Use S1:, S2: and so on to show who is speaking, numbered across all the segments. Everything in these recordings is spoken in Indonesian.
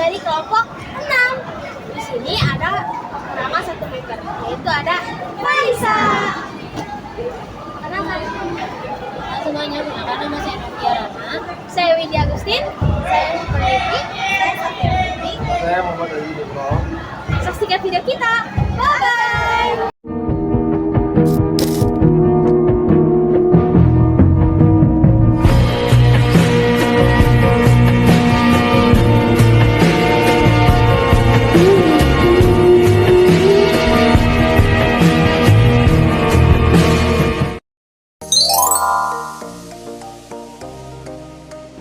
S1: dari kelompok 6. Di sini ada nama satu member, yaitu ada Marisa.
S2: Semuanya, perkenalkan nama saya Novia Rana.
S1: Saya Windy Agustin. Saya Sulaiman. Saya Safira Putri.
S3: Saya Muhammad Ali Dukro.
S1: Saksikan video kita. Bye-bye.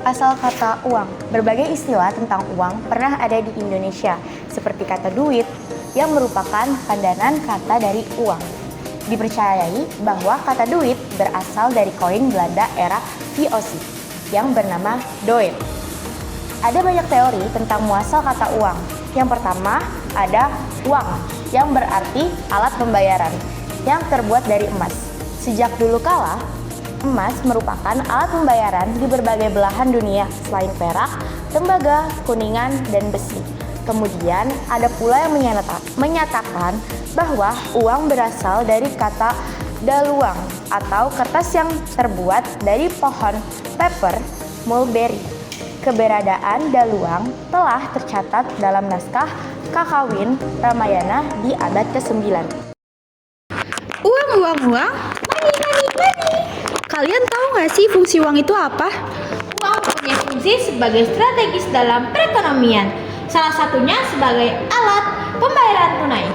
S4: Asal kata uang, berbagai istilah tentang uang pernah ada di Indonesia, seperti kata duit, yang merupakan pandanan kata dari uang. Dipercayai bahwa kata duit berasal dari koin Belanda era VOC, yang bernama doit. Ada banyak teori tentang muasal kata uang. Yang pertama, ada uang, yang berarti alat pembayaran, yang terbuat dari emas. Sejak dulu kala, emas merupakan alat pembayaran di berbagai belahan dunia selain perak, tembaga, kuningan, dan besi. Kemudian ada pula yang menyatakan bahwa uang berasal dari kata daluang atau kertas yang terbuat dari pohon pepper mulberry. Keberadaan daluang telah tercatat dalam naskah Kakawin Ramayana di abad ke-9.
S5: Uang. Kalian tahu nggak sih fungsi uang itu apa?
S1: Uang punya fungsi sebagai strategis dalam perekonomian. Salah satunya sebagai alat pembayaran tunai.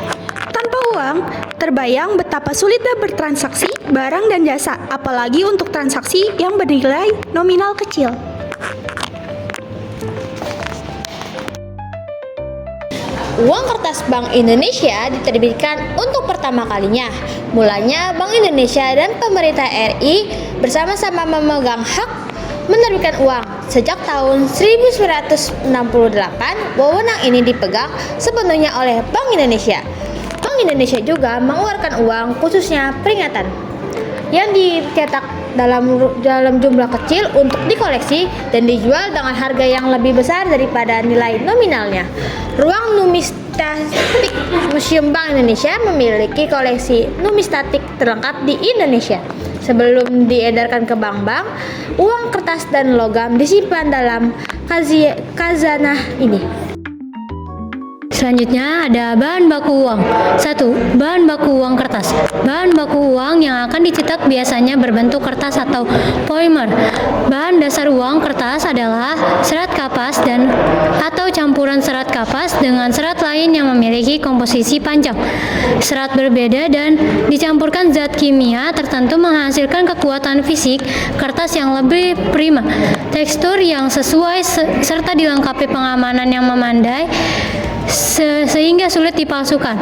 S5: Tanpa uang, terbayang betapa sulitnya bertransaksi barang dan jasa, apalagi untuk transaksi yang bernilai nominal kecil.
S2: Uang kertas Bank Indonesia diterbitkan untuk pertama kalinya. Mulanya Bank Indonesia dan pemerintah RI bersama-sama memegang hak menerbitkan uang. Sejak tahun 1968, wewenang ini dipegang sepenuhnya oleh Bank Indonesia. Bank Indonesia juga mengeluarkan uang khususnya peringatan yang dicetak dalam jumlah kecil untuk dikoleksi dan dijual dengan harga yang lebih besar daripada nilai nominalnya. Ruang Numismatik Museum Bank Indonesia memiliki koleksi numismatik terlengkap di Indonesia. Sebelum diedarkan ke bank-bank, uang kertas dan logam disimpan dalam khazanah ini. Selanjutnya ada bahan baku uang. 1. Bahan baku uang kertas. Bahan baku uang yang akan dicetak biasanya berbentuk kertas atau polymer. Bahan dasar uang kertas adalah serat kapas dan atau campuran serat kapas dengan serat lain yang memiliki komposisi panjang. Serat berbeda dan dicampurkan zat kimia tertentu menghasilkan kekuatan fisik kertas yang lebih prima, tekstur yang sesuai serta dilengkapi pengamanan yang memadai sehingga sulit dipalsukan.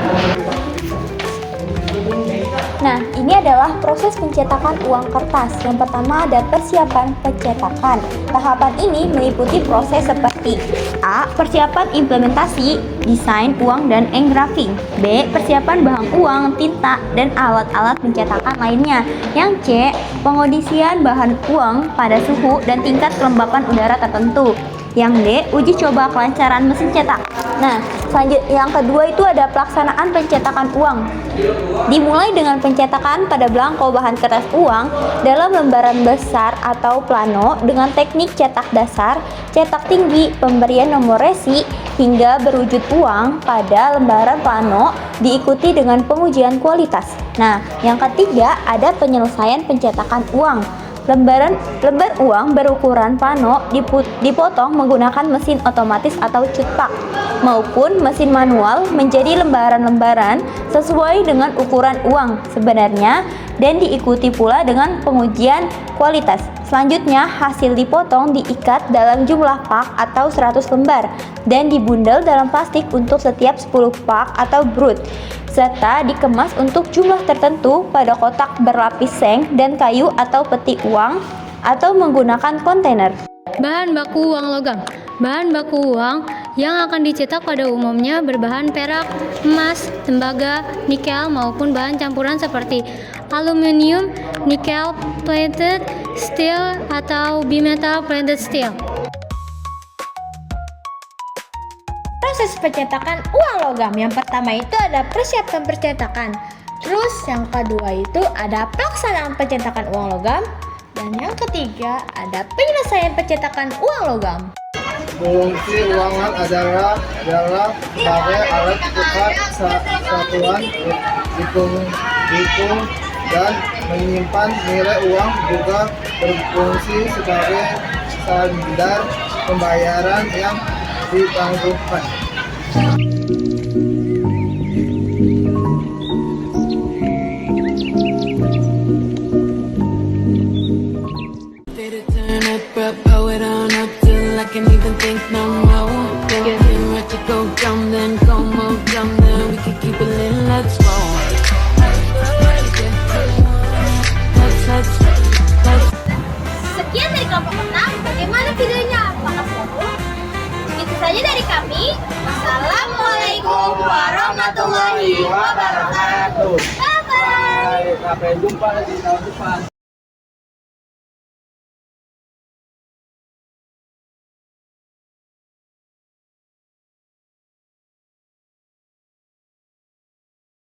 S4: Nah, ini adalah proses pencetakan uang kertas. Yang pertama ada persiapan pencetakan. Tahapan ini meliputi proses seperti A. Persiapan implementasi, desain uang dan engraving. B. Persiapan bahan uang, tinta, dan alat-alat pencetakan lainnya. Yang C. Pengondisian bahan uang pada suhu dan tingkat kelembapan udara tertentu. Yang D. Uji coba kelancaran mesin cetak. Nah, yang kedua itu ada pelaksanaan pencetakan uang. Dimulai dengan pencetakan pada belangko bahan kertas uang dalam lembaran besar atau plano dengan teknik cetak dasar, cetak tinggi, pemberian nomor resi, hingga berwujud uang pada lembaran plano diikuti dengan pengujian kualitas. Nah, yang ketiga ada penyelesaian pencetakan uang. Lembar uang berukuran plano dipotong menggunakan mesin otomatis atau cutpak maupun mesin manual menjadi lembaran-lembaran sesuai dengan ukuran uang sebenarnya dan diikuti pula dengan pengujian kualitas. Selanjutnya, hasil dipotong diikat dalam jumlah pak atau 100 lembar dan dibundel dalam plastik untuk setiap 10 pak atau brut, serta dikemas untuk jumlah tertentu pada kotak berlapis seng dan kayu atau peti uang atau menggunakan kontainer.
S2: Bahan baku uang logam. Bahan baku uang yang akan dicetak pada umumnya berbahan perak, emas, tembaga, nikel maupun bahan campuran seperti aluminium, nickel plated steel atau bimetal plated steel. pencetakan uang logam. Yang pertama itu ada persiapan percetakan. Terus yang kedua itu ada pelaksanaan pencetakan uang logam. Dan yang ketiga ada penyelesaian pencetakan uang logam.
S3: Fungsi uangan adalah sebagai alat tukar satuan hitung dan menyimpan nilai uang, juga berfungsi sebagai standar pembayaran yang ditangguhkan.
S6: Turn up, blow it on up till I can't even think no more. Then watch it go dumb, then go more dumb, then we can keep it lit, let's go. Let's
S2: Sekian dari kelompok 6. Bagaimana videonya? Apakah seru? Itu saja dari kami. Wassalamualaikum warahmatullahi wabarakatuh. Bye bye.
S3: Sampai jumpa di tahun depan.